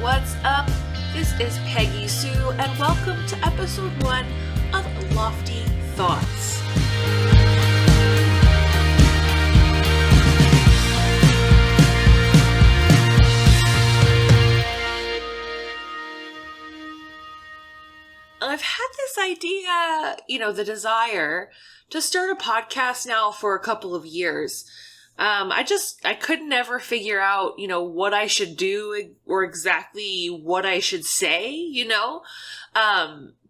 What's up? This is Peggy Sue, and welcome to episode 1 of Lofty Thoughts. I've had this idea, the desire to start a podcast now for a couple of years. I could never figure out, what I should do or exactly what I should say,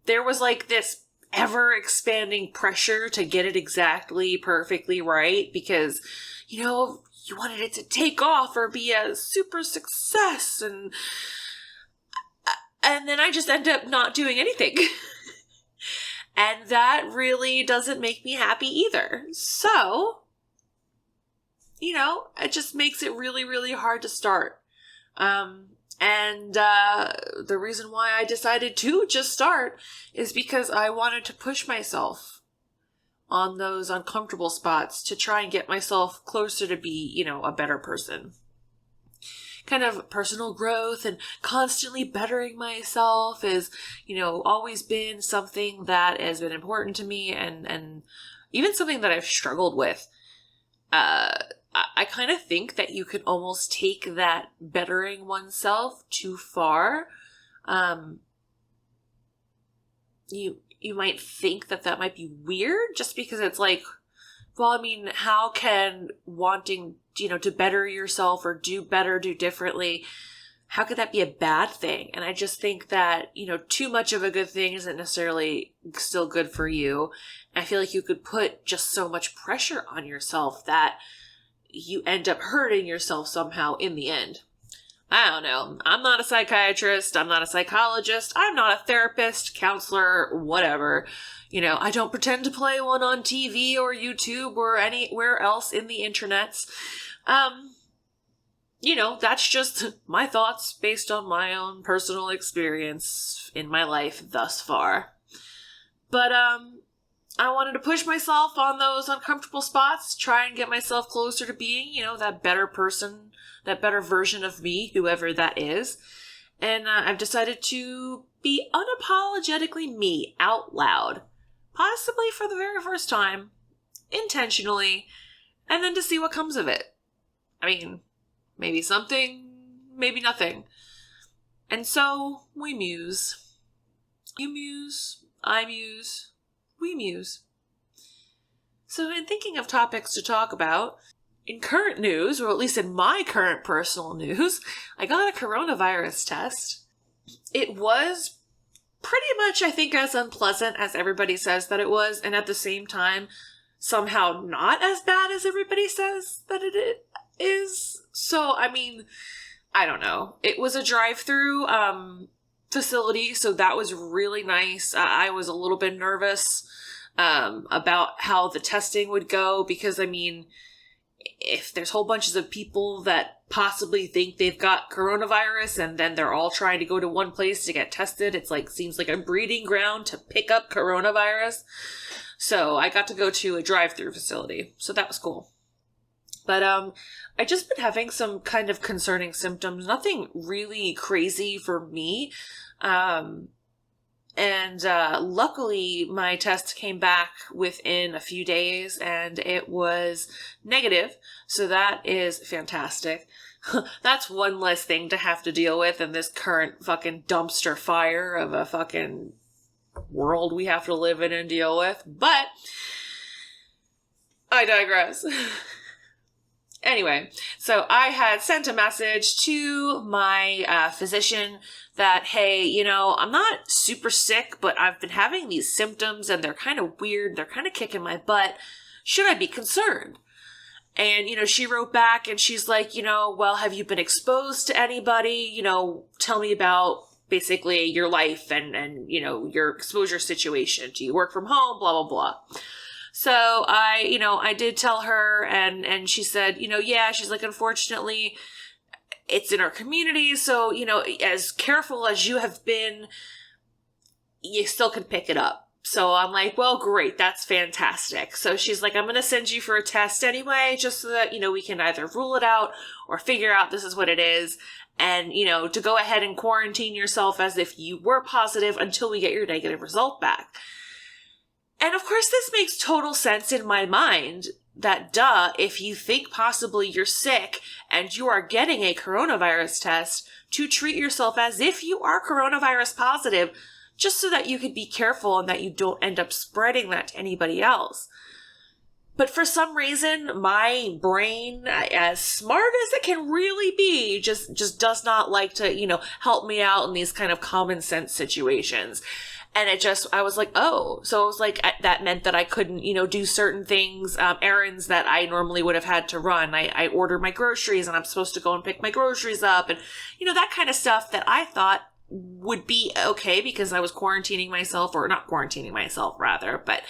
There was like this ever expanding pressure to get it exactly perfectly right because, you wanted it to take off or be a super success and then I just end up not doing anything. And that really doesn't make me happy either. So, it just makes it really, really hard to start. The reason why I decided to just start is because I wanted to push myself on those uncomfortable spots to try and get myself closer to be, a better person. Kind of personal growth and constantly bettering myself is, always been something that has been important to me and even something that I've struggled with. I kind of think that you could almost take that bettering oneself too far. You might think that might be weird just because it's like, how can wanting, to better yourself or do better, do differently, how could that be a bad thing? And I just think that, too much of a good thing isn't necessarily still good for you. I feel like you could put just so much pressure on yourself that you end up hurting yourself somehow in the end. I don't know. I'm not a psychiatrist. I'm not a psychologist. I'm not a therapist, counselor, whatever. I don't pretend to play one on TV or YouTube or anywhere else in the internets. That's just my thoughts based on my own personal experience in my life thus far. But, I wanted to push myself on those uncomfortable spots, try and get myself closer to being, that better person, that better version of me, whoever that is. And I've decided to be unapologetically me out loud, possibly for the very first time, intentionally, and then to see what comes of it. Maybe something, maybe nothing. And so we muse. You muse, I muse. We muse. So in thinking of topics to talk about, in current news, or at least in my current personal news, I got a coronavirus test. It was pretty much, I think, as unpleasant as everybody says that it was, and at the same time, somehow not as bad as everybody says that it is. So, I don't know. It was a drive-through, facility, so that was really nice. I was a little bit nervous about how the testing would go because, if there's whole bunches of people that possibly think they've got coronavirus and then they're all trying to go to one place to get tested, it's seems like a breeding ground to pick up coronavirus. So I got to go to a drive-through facility, so that was cool. But I just been having some kind of concerning symptoms, nothing really crazy for me. Luckily my test came back within a few days and it was negative. So that is fantastic. That's one less thing to have to deal with in this current fucking dumpster fire of a fucking world we have to live in and deal with. But I digress. Anyway, so I had sent a message to my physician that, hey, I'm not super sick, but I've been having these symptoms and they're kind of weird. They're kind of kicking my butt. Should I be concerned? And, she wrote back and she's like, well, have you been exposed to anybody? Tell me about basically your life and your exposure situation. Do you work from home? Blah, blah, blah. So I did tell her and she said, yeah, she's like, unfortunately, it's in our community. So, as careful as you have been, you still can pick it up. So I'm like, well, great. That's fantastic. So she's like, I'm going to send you for a test anyway, just so that, we can either rule it out or figure out this is what it is. and, to go ahead and quarantine yourself as if you were positive until we get your negative result back. And of course, this makes total sense in my mind that, if you think possibly you're sick and you are getting a coronavirus test, to treat yourself as if you are coronavirus positive, just so that you could be careful and that you don't end up spreading that to anybody else. But for some reason, my brain, as smart as it can really be, just does not like to, help me out in these kind of common sense situations. And I was like, oh, so it was like, that meant that I couldn't, do certain things, errands that I normally would have had to run. I ordered my groceries and I'm supposed to go and pick my groceries up and, that kind of stuff that I thought would be okay because I was quarantining myself, or not quarantining myself rather, but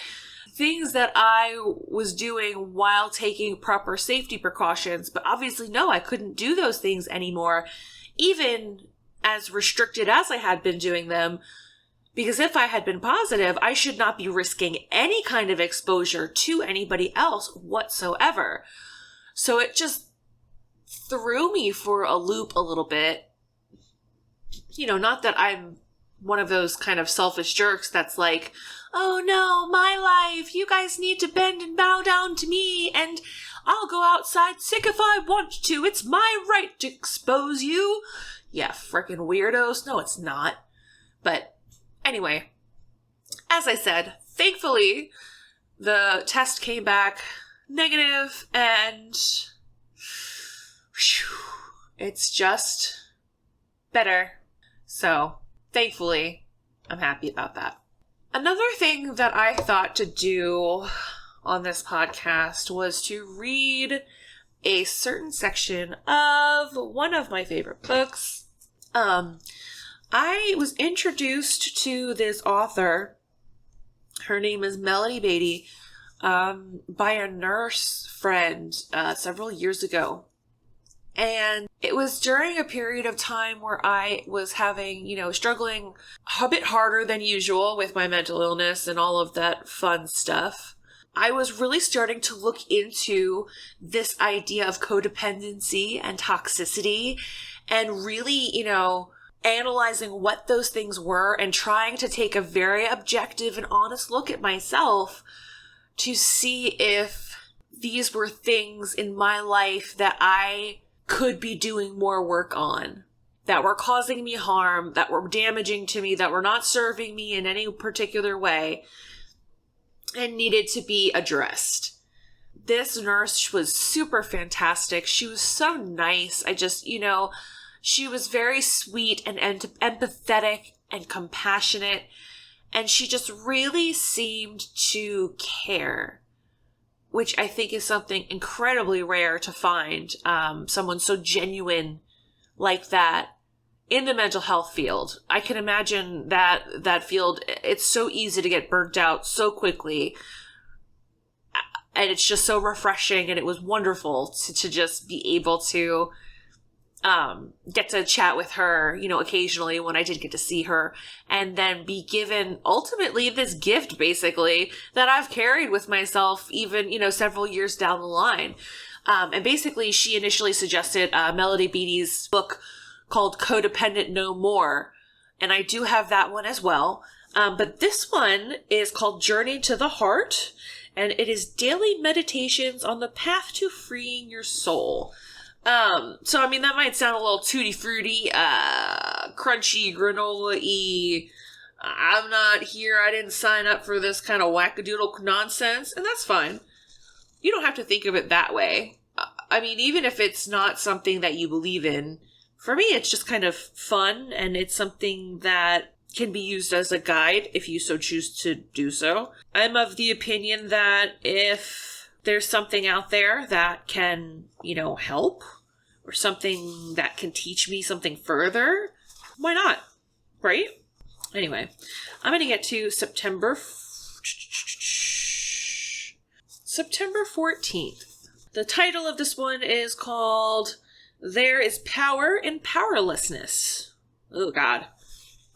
things that I was doing while taking proper safety precautions. But obviously, no, I couldn't do those things anymore, even as restricted as I had been doing them. Because if I had been positive, I should not be risking any kind of exposure to anybody else whatsoever. So it just threw me for a loop a little bit. Not that I'm one of those kind of selfish jerks that's like, oh no, my life, you guys need to bend and bow down to me, and I'll go outside sick if I want to. It's my right to expose you. Yeah, frickin' weirdos. No, it's not. But anyway, as I said, thankfully, the test came back negative, and it's just better. So, thankfully, I'm happy about that. Another thing that I thought to do on this podcast was to read a certain section of one of my favorite books. I was introduced to this author. Her name is Beattie, by a nurse friend several years ago. And it was during a period of time where I was having, struggling a bit harder than usual with my mental illness and all of that fun stuff. I was really starting to look into this idea of codependency and toxicity and really, analyzing what those things were and trying to take a very objective and honest look at myself to see if these were things in my life that I could be doing more work on, that were causing me harm, that were damaging to me, that were not serving me in any particular way, and needed to be addressed. This nurse was super fantastic. She was so nice. She was very sweet and empathetic and compassionate, and she just really seemed to care, which I think is something incredibly rare to find, someone so genuine like that in the mental health field. I can imagine that field, it's so easy to get burnt out so quickly, and it's just so refreshing, and it was wonderful to just be able to get to chat with her, occasionally when I did get to see her, and then be given ultimately this gift basically that I've carried with myself even, several years down the line. And basically she initially suggested Beattie's book called Codependent No More. And I do have that one as well. But this one is called Journey to the Heart, and it is daily meditations on the path to freeing your soul. So that might sound a little tutti fruity, crunchy, granola-y. I'm not here. I didn't sign up for this kind of wackadoodle nonsense, and that's fine. You don't have to think of it that way. Even if it's not something that you believe in, for me, it's just kind of fun, and it's something that can be used as a guide if you so choose to do so. I'm of the opinion that if there's something out there that can, help, or something that can teach me something further, why not? Right? Anyway, I'm going to get to September 14th. The title of this one is called There is Power in Powerlessness. Oh, God.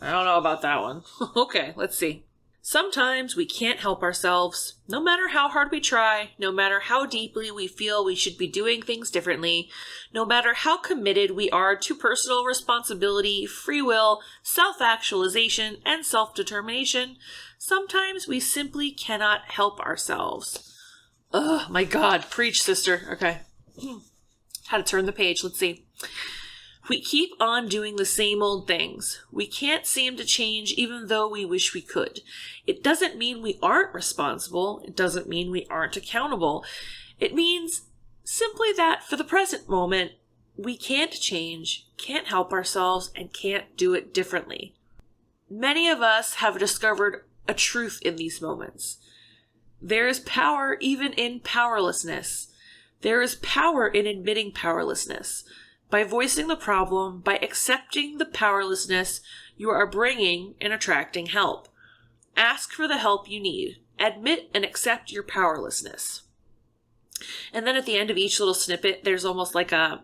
I don't know about that one. Okay, let's see. Sometimes we can't help ourselves, no matter how hard we try, no matter how deeply we feel we should be doing things differently, no matter how committed we are to personal responsibility, free will, self-actualization, and self-determination. Sometimes we simply cannot help ourselves. Oh my God, preach, sister. Okay. How to turn the page, let's see. We keep on doing the same old things. We can't seem to change even though we wish we could. It doesn't mean we aren't responsible. It doesn't mean we aren't accountable. It means simply that for the present moment, we can't change, can't help ourselves, and can't do it differently. Many of us have discovered a truth in these moments. There is power even in powerlessness. There is power in admitting powerlessness. By voicing the problem, by accepting the powerlessness, you are bringing and attracting help. Ask for the help you need. Admit and accept your powerlessness. And then at the end of each little snippet, there's almost like I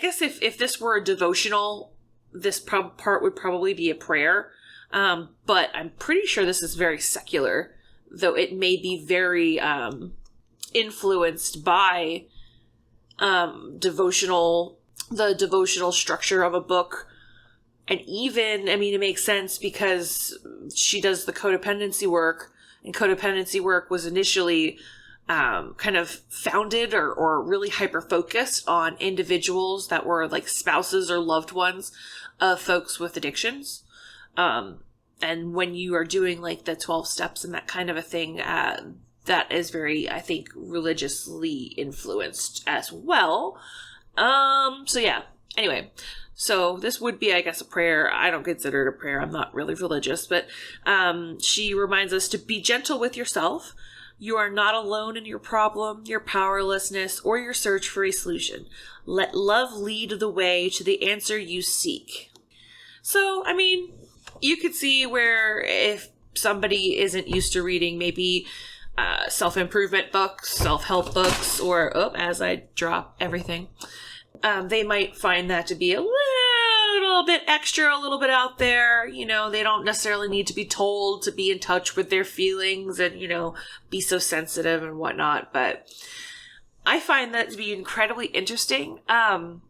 guess if this were a devotional, this part would probably be a prayer. But I'm pretty sure this is very secular, though it may be very influenced by the devotional structure of a book. And even, it makes sense because she does the codependency work, and codependency work was initially kind of founded or really hyper-focused on individuals that were like spouses or loved ones of folks with addictions. And when you are doing like the 12 steps and that kind of a thing, that is very, I think, religiously influenced as well. So yeah. Anyway, so this would be, I guess, a prayer. I don't consider it a prayer. I'm not really religious, but she reminds us to be gentle with yourself. You are not alone in your problem, your powerlessness, or your search for a solution. Let love lead the way to the answer you seek. So, you could see where if somebody isn't used to reading maybe self-improvement books, self-help books, or, as I drop everything, they might find that to be a little bit extra, a little bit out there. They don't necessarily need to be told to be in touch with their feelings and, be so sensitive and whatnot. But I find that to be incredibly interesting. And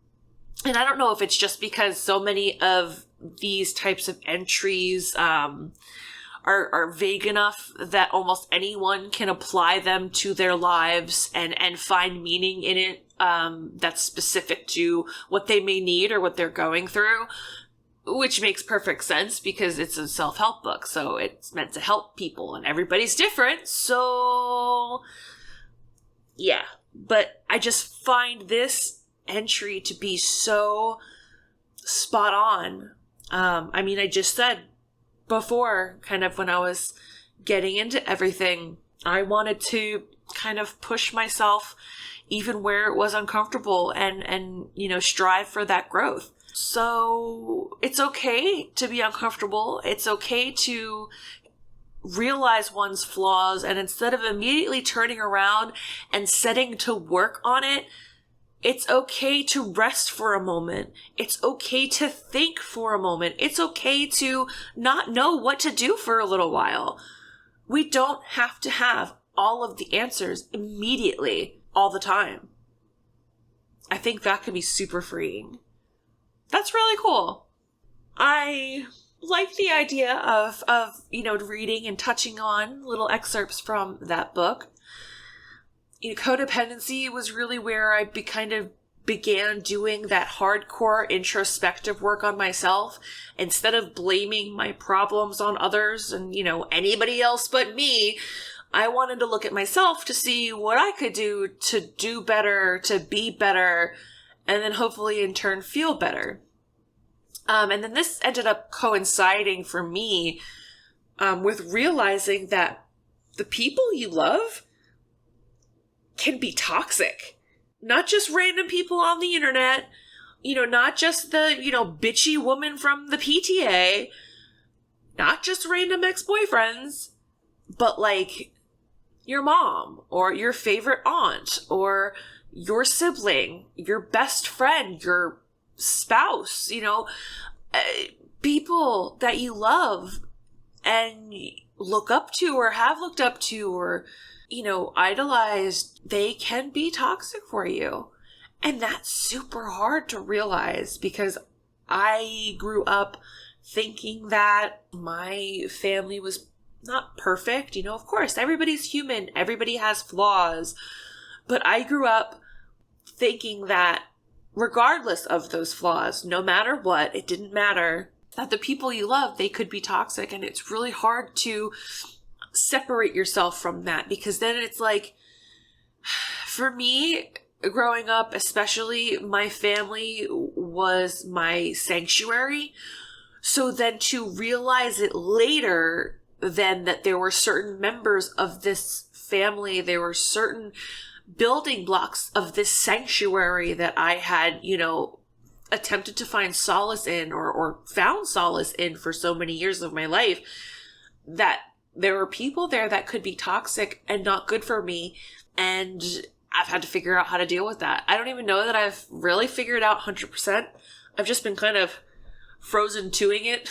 I don't know if it's just because so many of these types of entries are vague enough that almost anyone can apply them to their lives and find meaning in it that's specific to what they may need or what they're going through, which makes perfect sense because it's a self-help book, so it's meant to help people and everybody's different, so yeah. But I just find this entry to be so spot on. I just said before, kind of when I was getting into everything, I wanted to kind of push myself even where it was uncomfortable and strive for that growth. So it's okay to be uncomfortable. It's okay to realize one's flaws, and instead of immediately turning around and setting to work on it, it's okay to rest for a moment. It's okay to think for a moment. It's okay to not know what to do for a little while. We don't have to have all of the answers immediately all the time. I think that could be super freeing. That's really cool. I like the idea of reading and touching on little excerpts from that book. Codependency was really where I kind of began doing that hardcore introspective work on myself. Instead of blaming my problems on others and, anybody else but me, I wanted to look at myself to see what I could do to do better, to be better, and then hopefully in turn feel better. And then this ended up coinciding for me with realizing that the people you love can be toxic. Not just random people on the internet, not just the, bitchy woman from the PTA, not just random ex-boyfriends, but like your mom or your favorite aunt or your sibling, your best friend, your spouse, people that you love and look up to or have looked up to or, idolized, they can be toxic for you. And that's super hard to realize because I grew up thinking that my family was not perfect. Of course, everybody's human. Everybody has flaws. But I grew up thinking that regardless of those flaws, no matter what, it didn't matter, that the people you love, they could be toxic. And it's really hard to separate yourself from that because then it's like, for me, growing up, especially, my family was my sanctuary. So then to realize it later, then that there were certain members of this family, there were certain building blocks of this sanctuary that I had, attempted to find solace in or found solace in for so many years of my life, that there were people there that could be toxic and not good for me. And I've had to figure out how to deal with that. I don't even know that I've really figured out 100%. I've just been kind of frozen doing it,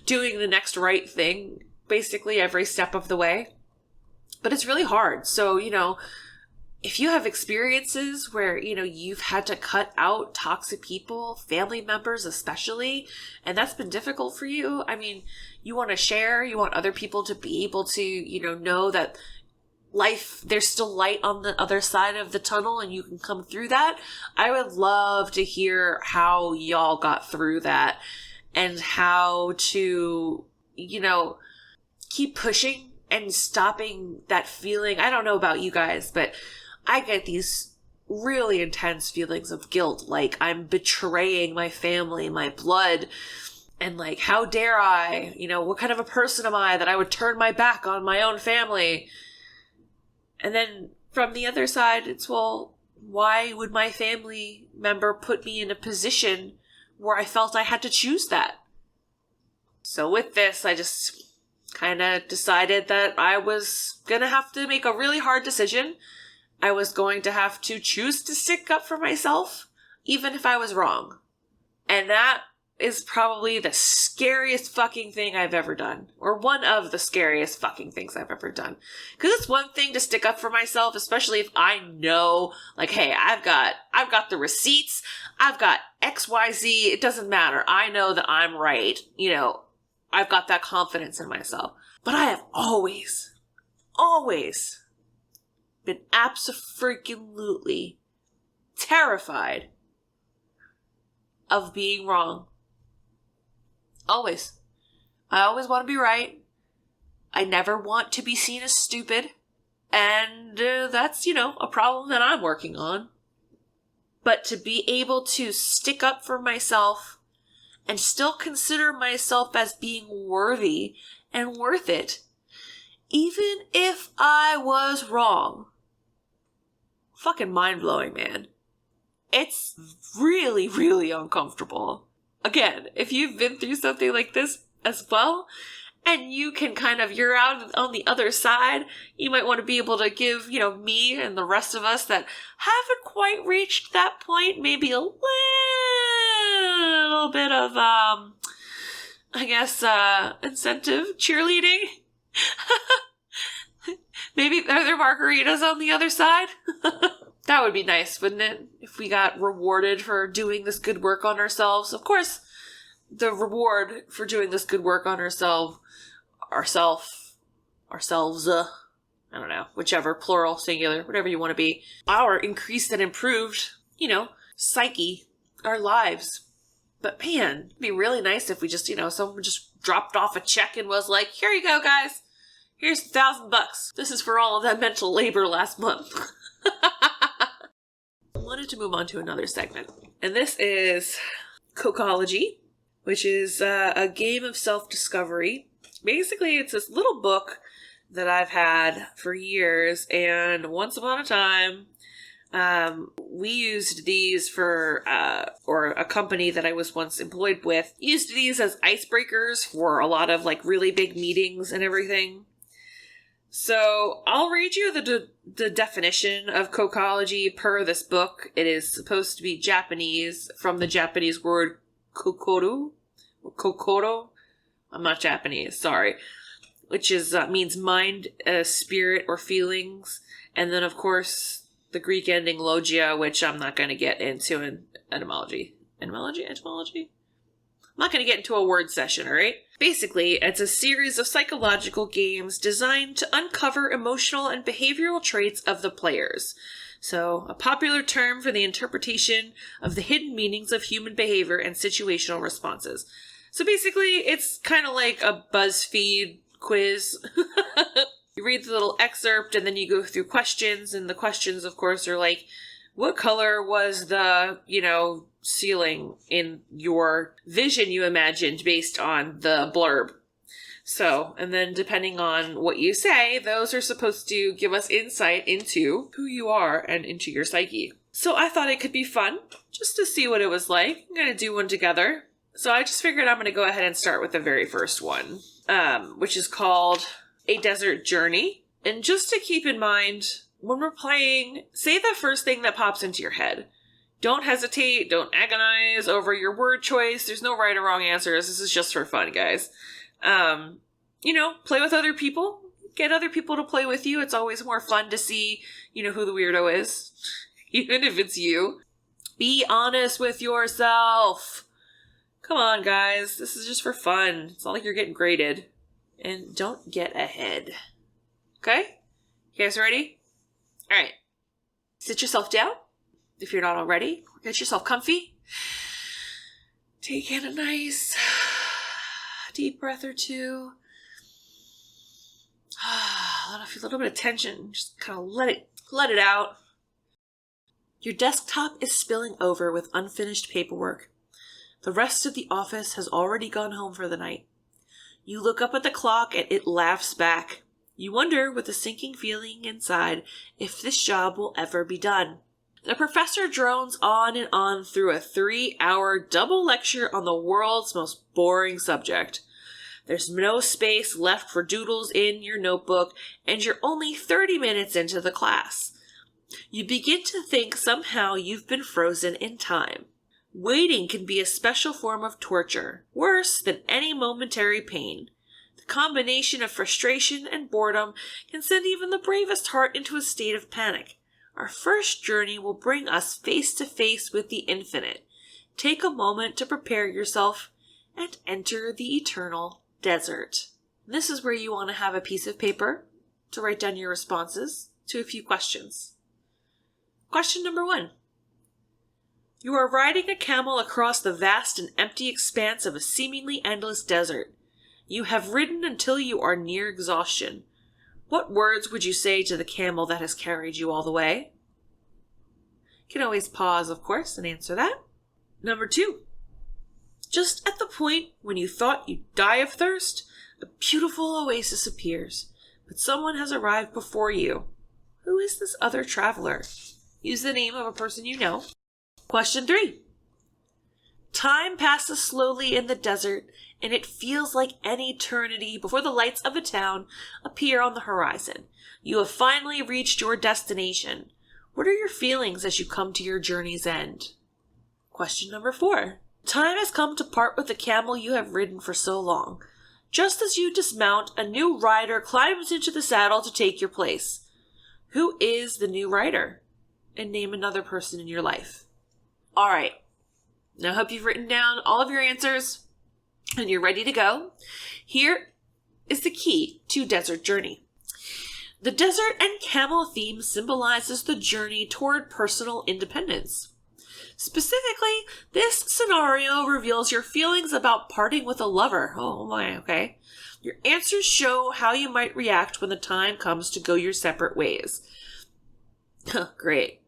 doing the next right thing, basically every step of the way. But it's really hard. So, if you have experiences where, you've had to cut out toxic people, family members especially, and that's been difficult for you, you want to share, you want other people to be able to, know that life, there's still light on the other side of the tunnel and you can come through that. I would love to hear how y'all got through that and how to, keep pushing and stopping that feeling. I don't know about you guys, but I get these really intense feelings of guilt, like I'm betraying my family, my blood, and like, how dare I, what kind of a person am I that I would turn my back on my own family? And then from the other side, it's, well, why would my family member put me in a position where I felt I had to choose that? So with this, I just kind of decided that I was going to have to make a really hard decision. I was going to have to choose to stick up for myself, even if I was wrong. And that is probably the scariest fucking thing I've ever done. Or one of the scariest fucking things I've ever done. Because it's one thing to stick up for myself, especially if I know, like, hey, I've got the receipts, I've got XYZ, it doesn't matter. I know that I'm right. I've got that confidence in myself. But I have always been abso-freaking-lutely terrified of being wrong. Always. I always want to be right. I never want to be seen as stupid. And that's, a problem that I'm working on. But to be able to stick up for myself and still consider myself as being worthy and worth it, even if I was wrong. Fucking mind-blowing, man. It's really, really uncomfortable. Again, if you've been through something like this as well, and you can you're out on the other side, you might want to be able to give, me and the rest of us that haven't quite reached that point, maybe a little bit of, incentive cheerleading. Maybe are there margaritas on the other side? That would be nice, wouldn't it? If we got rewarded for doing this good work on ourselves. Of course, the reward for doing this good work on ourselves, I don't know, whichever, plural, singular, whatever you want to be. Our increased and improved, psyche, our lives. But man, it'd be really nice if we just, someone just dropped off a check and was like, here you go, guys. Here's $1,000. This is for all of that mental labor last month. I wanted to move on to another segment. And this is Kokology, which is a game of self-discovery. Basically, it's this little book that I've had for years. And once upon a time, we used these for, or a company that I was once employed with, used these as icebreakers for a lot of really big meetings and everything. So I'll read you the definition of Kokology per this book. It is supposed to be Japanese, from the Japanese word kokoro. I'm not Japanese, sorry. which is means mind, spirit, or feelings. And then, of course, the Greek ending logia, which I'm not going to get into in etymology. Etymology? I'm not going to get into a word session, all right? Basically, it's a series of psychological games designed to uncover emotional and behavioral traits of the players. So, a popular term for the interpretation of the hidden meanings of human behavior and situational responses. So basically, it's kind of like a BuzzFeed quiz. You read the little excerpt and then you go through questions, and the questions, of course, are like, what color was the, ceiling in your vision you imagined based on the blurb? So, and then depending on what you say, those are supposed to give us insight into who you are and into your psyche. So I thought it could be fun just to see what it was like. I'm going to do one together. So I just figured I'm going to go ahead and start with the very first one, which is called A Desert Journey. And just to keep in mind, when we're playing, say the first thing that pops into your head. Don't hesitate. Don't agonize over your word choice. There's no right or wrong answers. This is just for fun, guys. Play with other people. Get other people to play with you. It's always more fun to see, who the weirdo is. Even if it's you. Be honest with yourself. Come on, guys. This is just for fun. It's not like you're getting graded. And don't get ahead. Okay? You guys ready? All right. Sit yourself down. If you're not already, get yourself comfy. Take in a nice deep breath or two. A little bit of tension. Just kind of let it out. Your desktop is spilling over with unfinished paperwork. The rest of the office has already gone home for the night. You look up at the clock and it laughs back. You wonder, with a sinking feeling inside, if this job will ever be done. The professor drones on and on through a 3-hour double lecture on the world's most boring subject. There's no space left for doodles in your notebook, and you're only 30 minutes into the class. You begin to think somehow you've been frozen in time. Waiting can be a special form of torture, worse than any momentary pain. The combination of frustration and boredom can send even the bravest heart into a state of panic. Our first journey will bring us face to face with the infinite. Take a moment to prepare yourself and enter the eternal desert. This is where you want to have a piece of paper to write down your responses to a few questions. Question number 1. You are riding a camel across the vast and empty expanse of a seemingly endless desert. You have ridden until you are near exhaustion. What words would you say to the camel that has carried you all the way? You can always pause, of course, and answer that. Number 2. Just at the point when you thought you'd die of thirst, a beautiful oasis appears, but someone has arrived before you. Who is this other traveler? Use the name of a person you know. Question 3. Time passes slowly in the desert, and it feels like an eternity before the lights of the town appear on the horizon. You have finally reached your destination. What are your feelings as you come to your journey's end? Question number 4. Time has come to part with the camel you have ridden for so long. Just as you dismount, a new rider climbs into the saddle to take your place. Who is the new rider? And name another person in your life. All right. Now I hope you've written down all of your answers and you're ready to go. Here is the key to Desert Journey. The desert and camel theme symbolizes the journey toward personal independence. Specifically, this scenario reveals your feelings about parting with a lover. Oh my, okay. Your answers show how you might react when the time comes to go your separate ways. Great.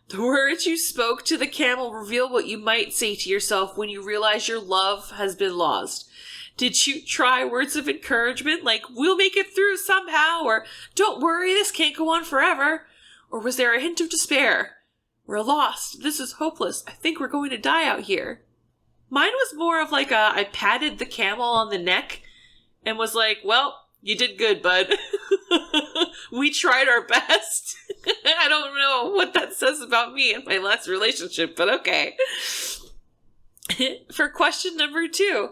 The words you spoke to the camel reveal what you might say to yourself when you realize your love has been lost. Did you try words of encouragement like, we'll make it through somehow, or don't worry, this can't go on forever? Or was there a hint of despair? We're lost. This is hopeless. I think we're going to die out here. Mine was more of like I patted the camel on the neck and was like, well, you did good, bud. We tried our best. I don't know what that says about me in my last relationship, but okay. For question number 2,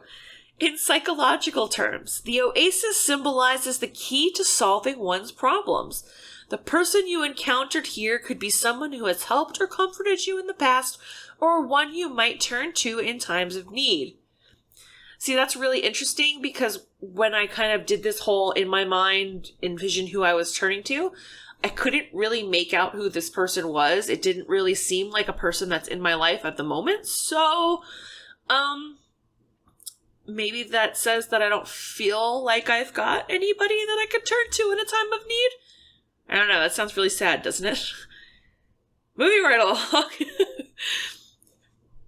In psychological terms, the oasis symbolizes the key to solving one's problems. The person you encountered here could be someone who has helped or comforted you in the past, or one you might turn to in times of need. See, that's really interesting because when I kind of did this whole, in my mind, envision who I was turning to, I couldn't really make out who this person was. It didn't really seem like a person that's in my life at the moment. So, maybe that says that I don't feel like I've got anybody that I could turn to in a time of need. I don't know. That sounds really sad, doesn't it? Moving right along.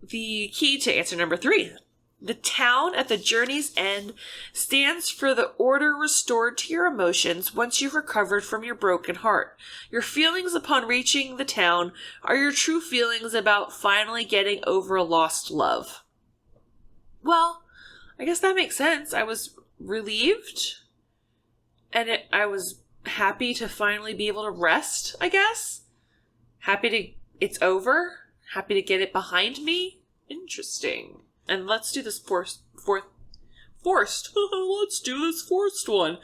The key to answer number 3. The town at the journey's end stands for the order restored to your emotions once you've recovered from your broken heart. Your feelings upon reaching the town are your true feelings about finally getting over a lost love. Well, I guess that makes sense. I was relieved, and I was happy to finally be able to rest, I guess. It's over. Happy to get it behind me. Interesting. And let's do this forced one. Let's do this fourth one.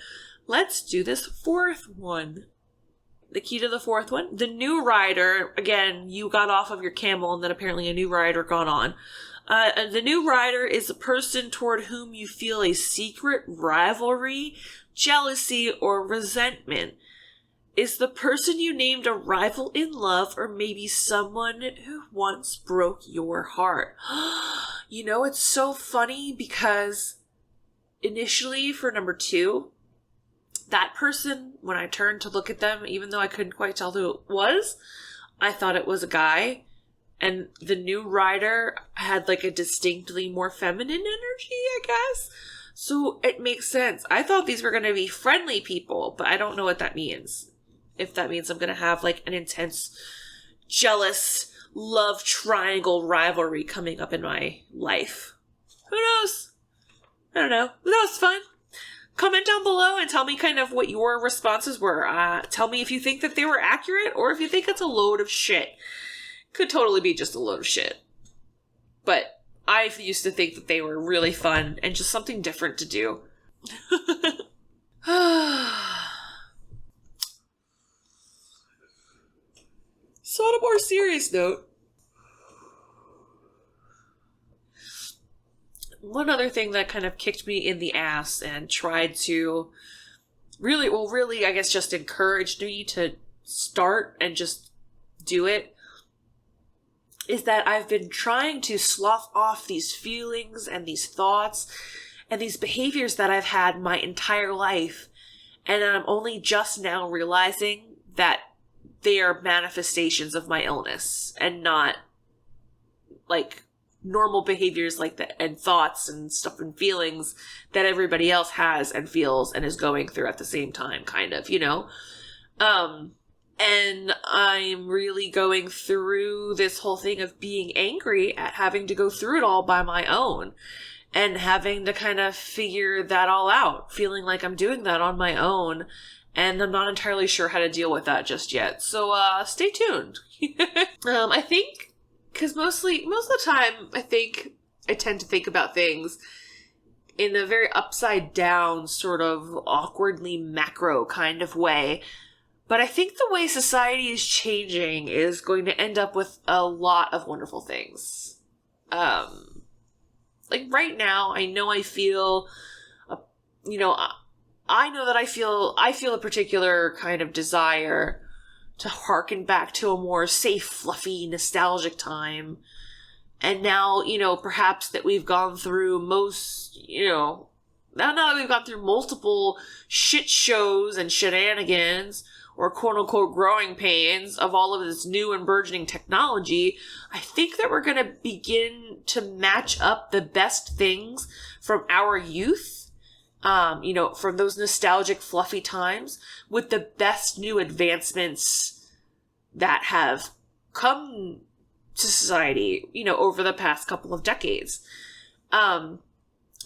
The key to the fourth one. The new rider, again, you got off of your camel and then apparently a new rider got on. The new rider is a person toward whom you feel a secret rivalry, jealousy, or resentment. Is the person you named a rival in love, or maybe someone who once broke your heart? You know, it's so funny because initially for number 2, that person, when I turned to look at them, even though I couldn't quite tell who it was, I thought it was a guy. And the new rider had like a distinctly more feminine energy, I guess. So it makes sense. I thought these were going to be friendly people, but I don't know what that means. If that means I'm going to have like an intense, jealous, love triangle rivalry coming up in my life. Who knows? I don't know. That was fun. Comment down below and tell me kind of what your responses were. Tell me if you think that they were accurate or if you think it's a load of shit. Could totally be just a load of shit. But I used to think that they were really fun and just something different to do. So on a more serious note, one other thing that kind of kicked me in the ass and tried to really, I guess just encouraged me to start and just do it, is that I've been trying to slough off these feelings and these thoughts and these behaviors that I've had my entire life. And I'm only just now realizing that they are manifestations of my illness and not like normal behaviors like that and thoughts and stuff and feelings that everybody else has and feels and is going through at the same time, kind of, you know? And I'm really going through this whole thing of being angry at having to go through it all by my own and having to kind of figure that all out, feeling like I'm doing that on my own. And I'm not entirely sure how to deal with that just yet. So, stay tuned. I think, because most of the time, I think I tend to think about things in a very upside down, sort of awkwardly macro kind of way. But I think the way society is changing is going to end up with a lot of wonderful things. Like right now, I know I feel, I know that I feel a particular kind of desire to harken back to a more safe, fluffy, nostalgic time. And now, perhaps that we've gone through now that we've gone through multiple shit shows and shenanigans, or quote-unquote growing pains of all of this new and burgeoning technology, I think that we're going to begin to match up the best things from our youth, from those nostalgic, fluffy times, with the best new advancements that have come to society, over the past couple of decades. And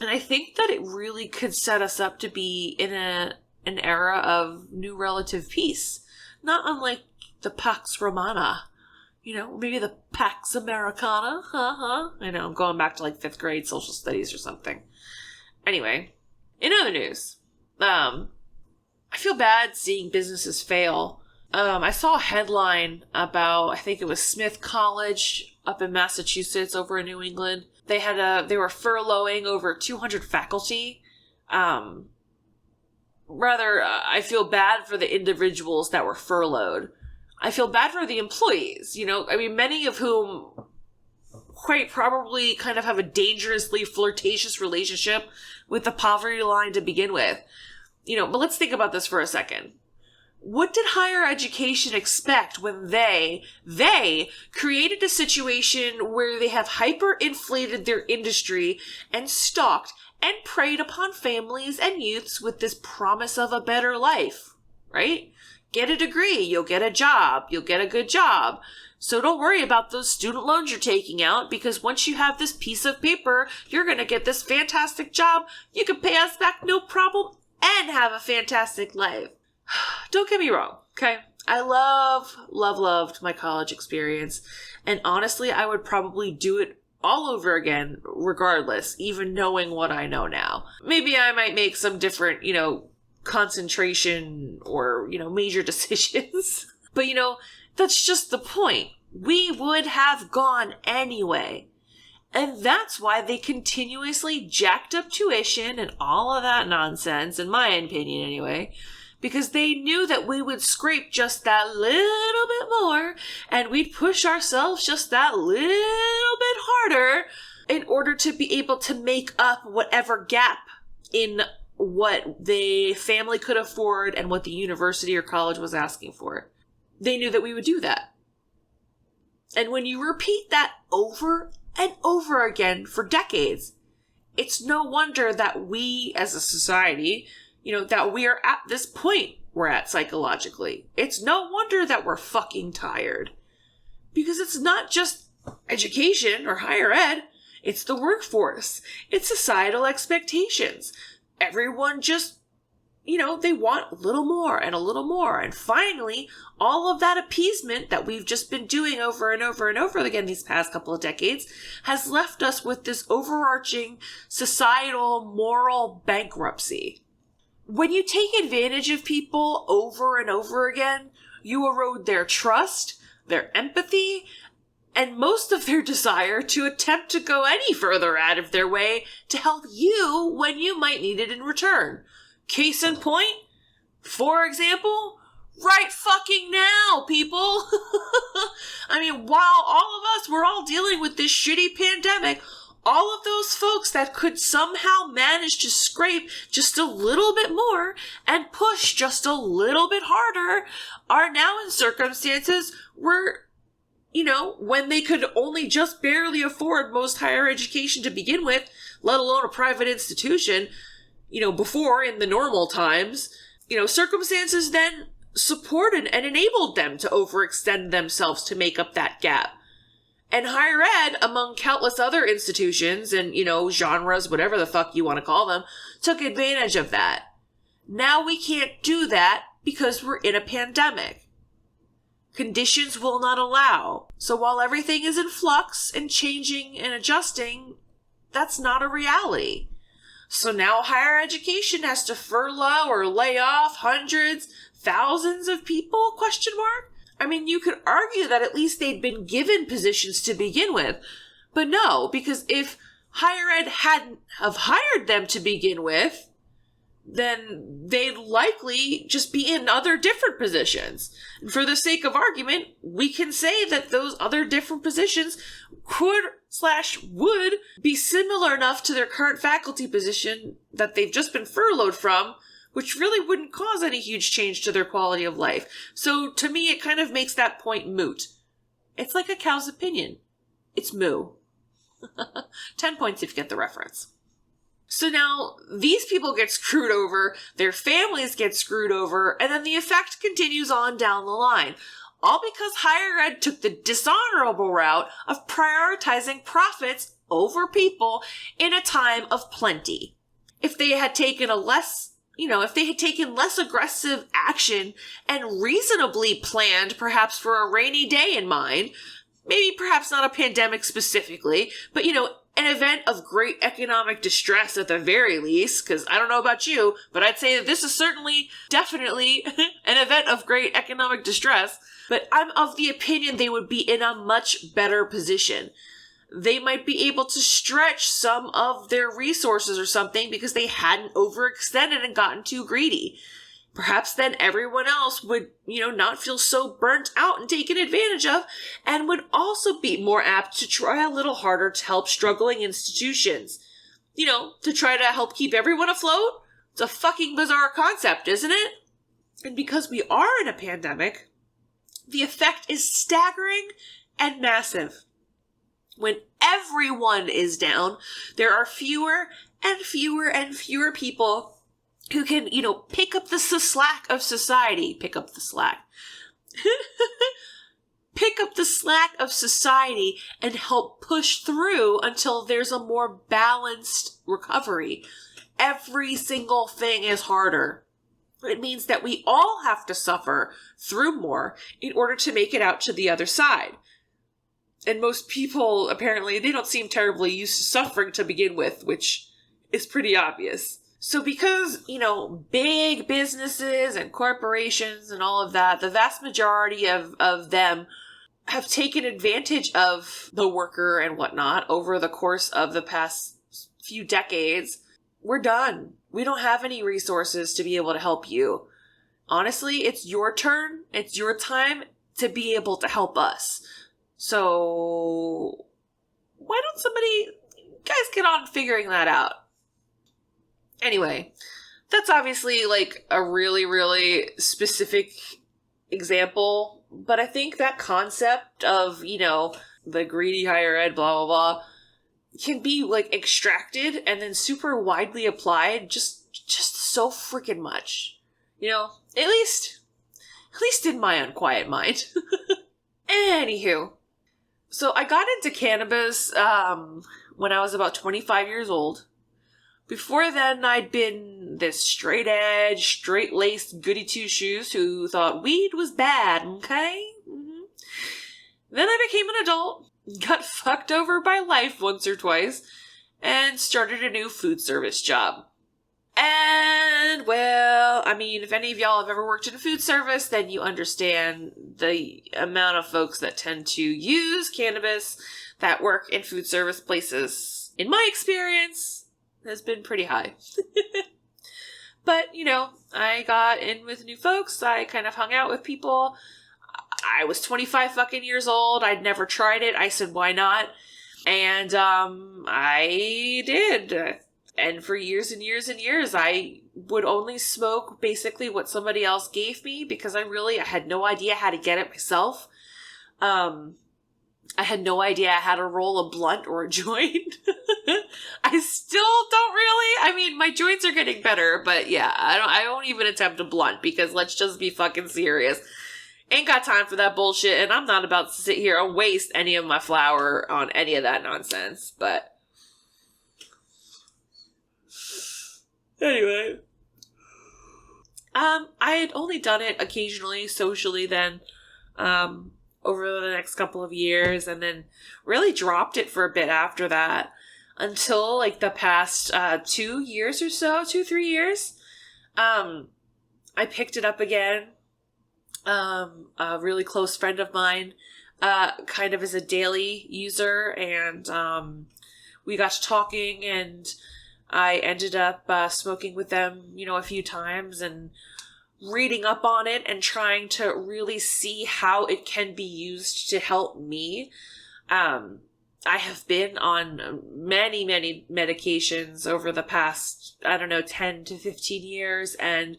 I think that it really could set us up to be in an era of new relative peace. Not unlike the Pax Romana, maybe the Pax Americana. I know, I'm going back to like 5th grade social studies or something. Anyway, in other news, I feel bad seeing businesses fail. I saw a headline about, I think it was Smith College up in Massachusetts over in New England. They were furloughing over 200 faculty. I feel bad for the individuals that were furloughed. I feel bad for the employees, many of whom quite probably kind of have a dangerously flirtatious relationship with the poverty line to begin with. But let's think about this for a second. What did higher education expect when they created a situation where they have hyperinflated their industry and stalked and preyed upon families and youths with this promise of a better life, right? Get a degree, you'll get a job, you'll get a good job. So don't worry about those student loans you're taking out, because once you have this piece of paper, you're going to get this fantastic job. You can pay us back no problem and have a fantastic life. Don't get me wrong, okay? I loved my college experience. And honestly, I would probably do it all over again, regardless, even knowing what I know now. Maybe I might make some different, concentration or, major decisions. But, that's just the point. We would have gone anyway. And that's why they continuously jacked up tuition and all of that nonsense, in my opinion anyway, because they knew that we would scrape just that little bit more, and we'd push ourselves just that little bit harder in order to be able to make up whatever gap in what the family could afford and what the university or college was asking for. They knew that we would do that. And when you repeat that over and over again for decades, it's no wonder that we as a society, that we are at this point we're at psychologically. It's no wonder that we're fucking tired. Because it's not just education or higher ed, it's the workforce. It's societal expectations. Everyone just, they want a little more and a little more. And finally, all of that appeasement that we've just been doing over and over and over again these past couple of decades has left us with this overarching societal moral bankruptcy. When you take advantage of people over and over again, you erode their trust, their empathy, and most of their desire to attempt to go any further out of their way to help you when you might need it in return. Case in point, for example, right fucking now, people. While all of us were all dealing with this shitty pandemic, all of those folks that could somehow manage to scrape just a little bit more and push just a little bit harder are now in circumstances where, when they could only just barely afford most higher education to begin with, let alone a private institution, before in the normal times, circumstances then supported and enabled them to overextend themselves to make up that gap. And higher ed, among countless other institutions and, genres, whatever the fuck you want to call them, took advantage of that. Now we can't do that because we're in a pandemic. Conditions will not allow. So while everything is in flux and changing and adjusting, that's not a reality. So now higher education has to furlough or lay off hundreds, thousands of people, question mark? You could argue that at least they'd been given positions to begin with. But no, because if higher ed hadn't have hired them to begin with, then they'd likely just be in other different positions. And for the sake of argument, we can say that those other different positions would be similar enough to their current faculty position that they've just been furloughed from, which really wouldn't cause any huge change to their quality of life. So to me, it kind of makes that point moot. It's like a cow's opinion. It's moo. 10 points if you get the reference. So now, these people get screwed over, their families get screwed over, and then the effect continues on down the line. All because higher ed took the dishonorable route of prioritizing profits over people in a time of plenty. If they had taken less aggressive action and reasonably planned perhaps for a rainy day in mind, maybe perhaps not a pandemic specifically, but an event of great economic distress at the very least, because I don't know about you, but I'd say that this is definitely an event of great economic distress, but I'm of the opinion they would be in a much better position. They might be able to stretch some of their resources or something because they hadn't overextended and gotten too greedy. Perhaps then everyone else would, not feel so burnt out and taken advantage of, and would also be more apt to try a little harder to help struggling institutions. To try to help keep everyone afloat? It's a fucking bizarre concept, isn't it? And because we are in a pandemic, the effect is staggering and massive. When everyone is down, there are fewer and fewer and fewer people who can, pick up the slack of society. Pick up the slack. Pick up the slack of society and help push through until there's a more balanced recovery. Every single thing is harder. It means that we all have to suffer through more in order to make it out to the other side. And most people, apparently, they don't seem terribly used to suffering to begin with, which is pretty obvious. So because, big businesses and corporations and all of that, the vast majority of them have taken advantage of the worker and whatnot over the course of the past few decades, we're done. We don't have any resources to be able to help you. Honestly, it's your turn. It's your time to be able to help us. So why don't you guys get on figuring that out? Anyway, that's obviously a really, really specific example, but I think that concept of, the greedy higher ed, blah, blah, blah, can be extracted and then super widely applied just so freaking much. At least in my unquiet mind. Anywho, so I got into cannabis when I was about 25 years old. Before then, I'd been this straight-edge, straight-laced goody-two-shoes who thought weed was bad, okay? Mm-hmm. Then I became an adult, got fucked over by life once or twice, and started a new food service job. And, well, if any of y'all have ever worked in a food service, then you understand the amount of folks that tend to use cannabis that work in food service places. In my experience, has been pretty high. But, I got in with new folks. I kind of hung out with people. I was 25 fucking years old. I'd never tried it. I said, why not? And, I did. And for years and years and years, I would only smoke basically what somebody else gave me because I had no idea how to get it myself. I had no idea how to roll a blunt or a joint. I still don't really. My joints are getting better, but yeah, I won't even attempt a blunt because let's just be fucking serious. Ain't got time for that bullshit, and I'm not about to sit here and waste any of my flour on any of that nonsense, but anyway. I had only done it occasionally, socially then, over the next couple of years, and then really dropped it for a bit after that until the past 2 years or so, 3 years. I picked it up again. A really close friend of mine kind of is a daily user, and we got to talking, and I ended up smoking with them, a few times, and reading up on it and trying to really see how it can be used to help me. I have been on many, many medications over the past, 10 to 15 years, and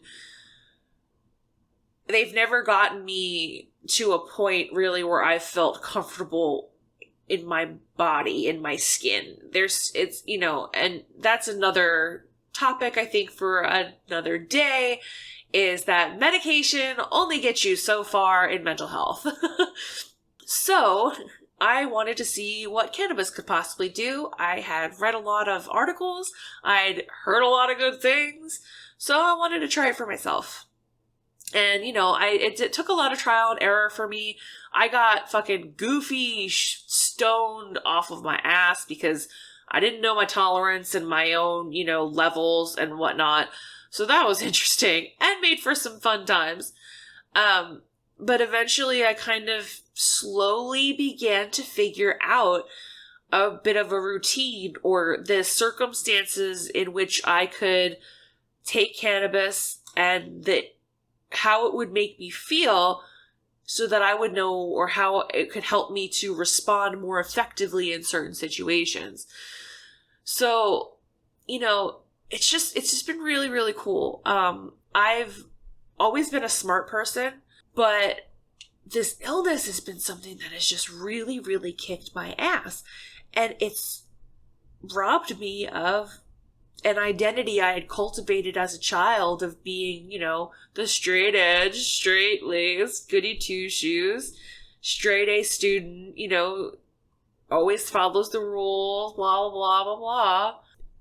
they've never gotten me to a point really where I felt comfortable in my body, in my skin. And that's another topic I think for another day, is that medication only gets you so far in mental health. So I wanted to see what cannabis could possibly do. I had read a lot of articles. I'd heard a lot of good things. So I wanted to try it for myself. And, it took a lot of trial and error for me. I got fucking goofy, stoned off of my ass because I didn't know my tolerance and my own, levels and whatnot. So that was interesting and made for some fun times. But eventually I kind of slowly began to figure out a bit of a routine or the circumstances in which I could take cannabis and how it would make me feel so that I would know or how it could help me to respond more effectively in certain situations. So, it's just been really, really cool. I've always been a smart person, but this illness has been something that has just really, really kicked my ass. And it's robbed me of an identity I had cultivated as a child of being, the straight edge, straight laced, goody two shoes, straight A student, always follows the rules, blah, blah, blah, blah.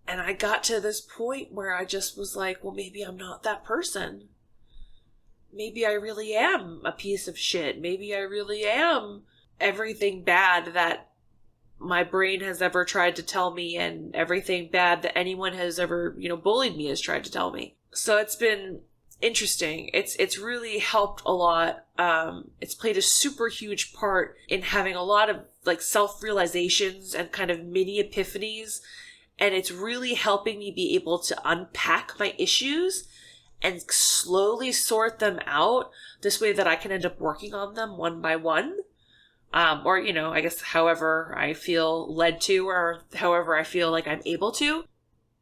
And I got to this point where I just was like, well, maybe I'm not that person. Maybe I really am a piece of shit. Maybe I really am everything bad that my brain has ever tried to tell me, and everything bad that anyone has ever, bullied me has tried to tell me. So it's been interesting. It's really helped a lot. It's played a super huge part in having a lot of self-realizations and kind of mini epiphanies. And it's really helping me be able to unpack my issues and slowly sort them out this way that I can end up working on them one by one. Or, I guess however I feel led to, or however I feel like I'm able to.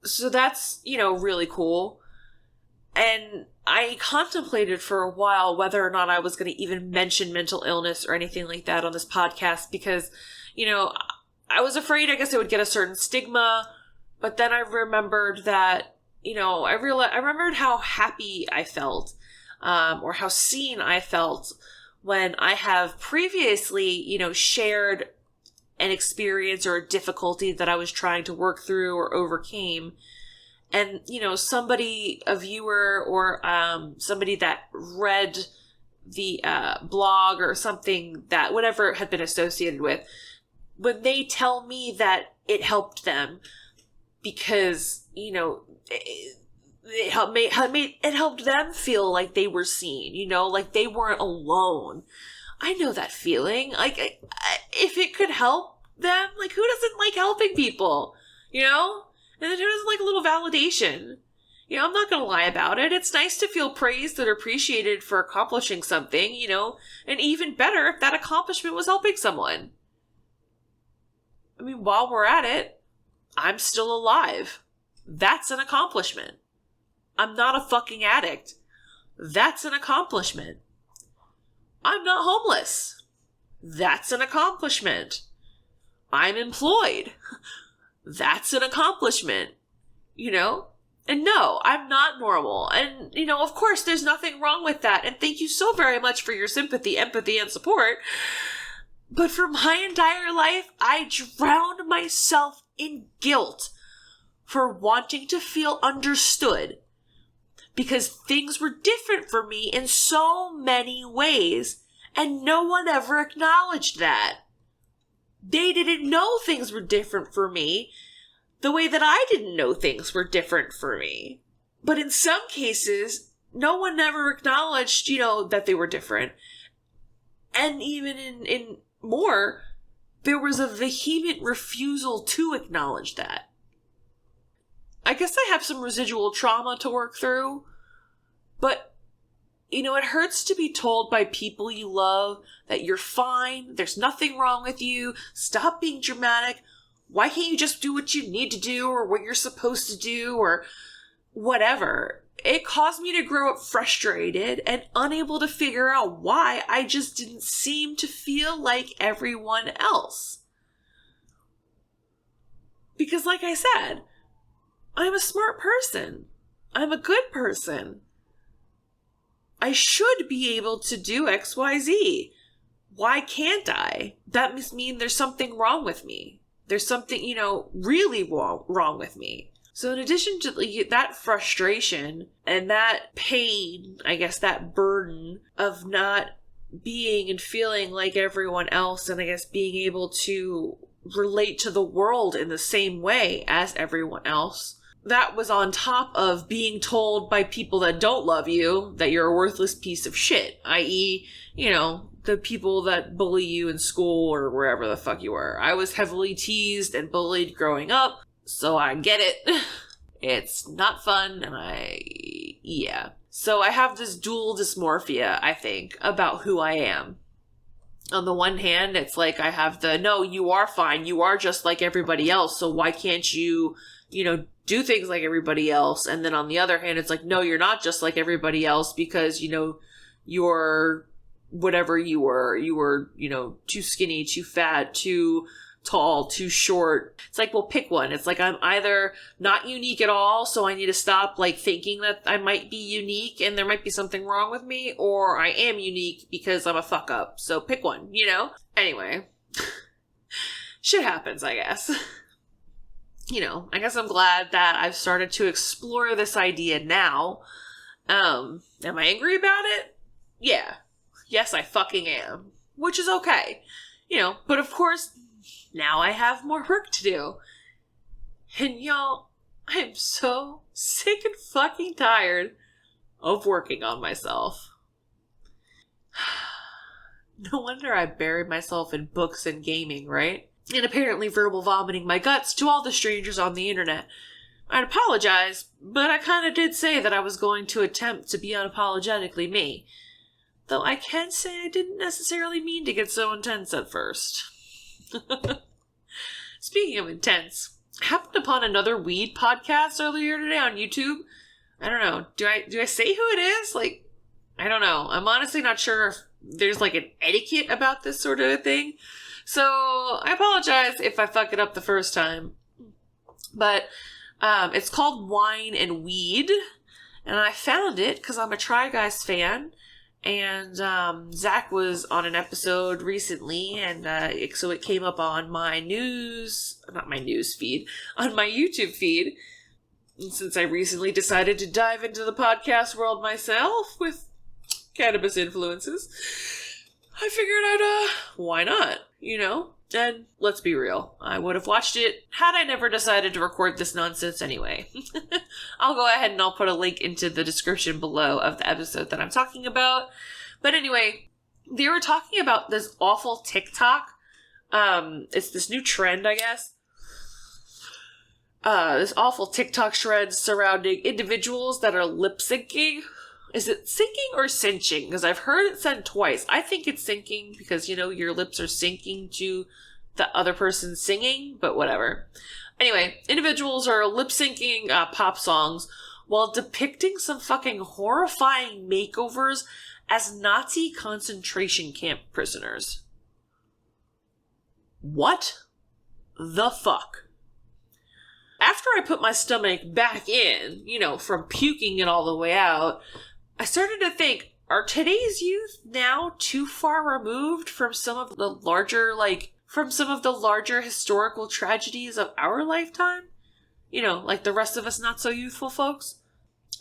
So that's, really cool. And I contemplated for a while whether or not I was going to even mention mental illness or anything like that on this podcast because, I was afraid, I guess it would get a certain stigma. But then I remembered that, I remembered how happy I felt, or how seen I felt when I have previously, shared an experience or a difficulty that I was trying to work through or overcame. And, somebody, a viewer or somebody that read the blog or something that whatever it had been associated with, when they tell me that it helped them because, it helped them feel like they were seen, like they weren't alone. I know that feeling. If it could help them, who doesn't like helping people, And then who doesn't like a little validation? I'm not going to lie about it. It's nice to feel praised and appreciated for accomplishing something, and even better if that accomplishment was helping someone. I mean, while we're at it, I'm still alive. That's an accomplishment. I'm not a fucking addict. That's an accomplishment. I'm not homeless. That's an accomplishment. I'm employed. That's an accomplishment. And no, I'm not normal. And, of course, there's nothing wrong with that. And thank you so very much for your sympathy, empathy, and support. But for my entire life, I drowned myself in guilt for wanting to feel understood. Because things were different for me in so many ways, and no one ever acknowledged that. They didn't know things were different for me the way that I didn't know things were different for me. But in some cases, no one ever acknowledged, that they were different. And even in more, there was a vehement refusal to acknowledge that. I guess I have some residual trauma to work through, but, it hurts to be told by people you love that you're fine, there's nothing wrong with you, stop being dramatic, why can't you just do what you need to do, or what you're supposed to do, or whatever. It caused me to grow up frustrated and unable to figure out why I just didn't seem to feel like everyone else. Because like I said, I'm a smart person. I'm a good person. I should be able to do X, Y, Z. Why can't I? That must mean there's something wrong with me. There's something, really wrong with me. So in addition to that frustration and that pain, I guess that burden of not being and feeling like everyone else, and I guess being able to relate to the world in the same way as everyone else. That was on top of being told by people that don't love you that you're a worthless piece of shit, i.e., the people that bully you in school or wherever the fuck you were. I was heavily teased and bullied growing up, so I get it. It's not fun, and yeah. So I have this dual dysmorphia, I think, about who I am. On the one hand, it's like I have no, you are fine, you are just like everybody else, so why can't you, do things like everybody else? And then on the other hand, it's like, no, you're not just like everybody else because, you're whatever you were, too skinny, too fat, too tall, too short. It's like, well, pick one. It's like I'm either not unique at all, so I need to stop thinking that I might be unique and there might be something wrong with me, or I am unique because I'm a fuck up. So pick one, Anyway. Shit happens, I guess. I guess I'm glad that I've started to explore this idea now. Am I angry about it? Yeah. Yes, I fucking am. Which is okay. But of course, now I have more work to do. And y'all, I'm so sick and fucking tired of working on myself. No wonder I buried myself in books and gaming, right? And apparently verbal vomiting my guts to all the strangers on the internet. I'd apologize, but I kinda did say that I was going to attempt to be unapologetically me. Though I can say I didn't necessarily mean to get so intense at first. Speaking of intense, I happened upon another weed podcast earlier today on YouTube. I don't know. Do I say who it is? I don't know. I'm honestly not sure if there's an etiquette about this sort of a thing. So I apologize if I fuck it up the first time. But it's called Wine and Weed. And I found it because I'm a Try Guys fan. And Zach was on an episode recently, and so it came up on my on my YouTube feed. And since I recently decided to dive into the podcast world myself with cannabis influences, I figured why not, And let's be real, I would have watched it had I never decided to record this nonsense anyway. I'll go ahead and I'll put a link into the description below of the episode that I'm talking about. But anyway, they were talking about this awful TikTok. It's this new trend, I guess. This awful TikTok shred surrounding individuals that are lip syncing. Is it syncing or cinching? Because I've heard it said twice. I think it's syncing because, your lips are syncing to the other person singing, but whatever. Anyway, individuals are lip syncing pop songs while depicting some fucking horrifying makeovers as Nazi concentration camp prisoners. What the fuck? After I put my stomach back in, from puking it all the way out, I started to think, are today's youth now too far removed from some of the larger, historical tragedies of our lifetime? Like the rest of us not so youthful folks?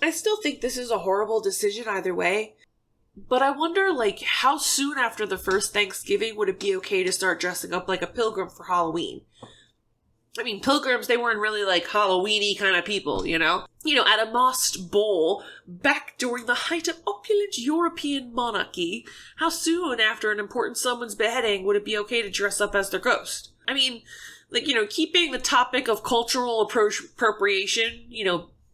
I still think this is a horrible decision either way, but I wonder, how soon after the first Thanksgiving would it be okay to start dressing up like a pilgrim for Halloween? I mean, pilgrims, they weren't really Halloween-y kind of people, at a mossed bowl, back during the height of opulent European monarchy, how soon after an important someone's beheading would it be okay to dress up as their ghost? I mean, keeping the topic of cultural appropriation,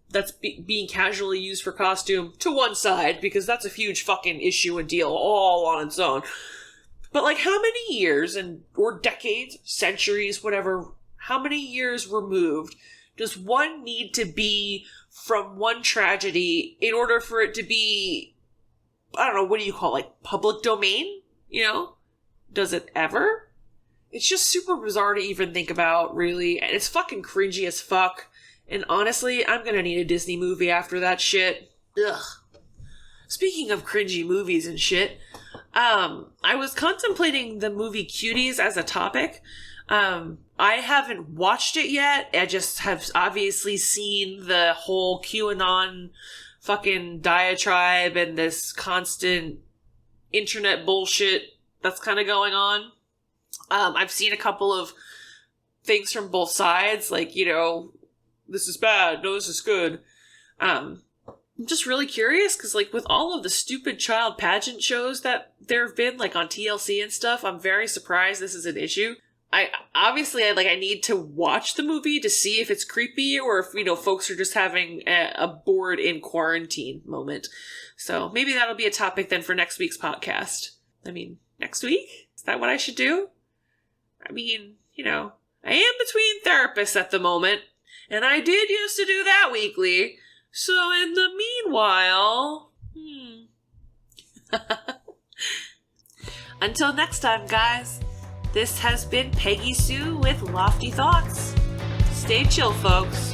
that's being casually used for costume to one side, because that's a huge fucking issue and deal all on its own. But, how many years, or decades, centuries, whatever, how many years removed does one need to be from one tragedy in order for it to be, I don't know, what do you call public domain? Does it ever? It's just super bizarre to even think about, really, and it's fucking cringy as fuck, and honestly, I'm gonna need a Disney movie after that shit. Ugh. Speaking of cringy movies and shit, I was contemplating the movie Cuties as a topic. I haven't watched it yet. I just have obviously seen the whole QAnon fucking diatribe and this constant internet bullshit that's kind of going on. I've seen a couple of things from both sides, like, you know, this is bad, no, this is good. I'm just really curious, because, like, with all of the stupid child pageant shows that there have been, like, on TLC and stuff, I'm very surprised this is an issue. I need to watch the movie to see if it's creepy or if, you know, folks are just having a bored in quarantine moment. So maybe that'll be a topic then for next week's podcast. I mean, next week? Is that what I should do? I mean, you know, I am between therapists at the moment, and I did used to do that weekly. So in the meanwhile, Until next time, guys. This has been Peggy Sue with Lofty Thoughts. Stay chill, folks.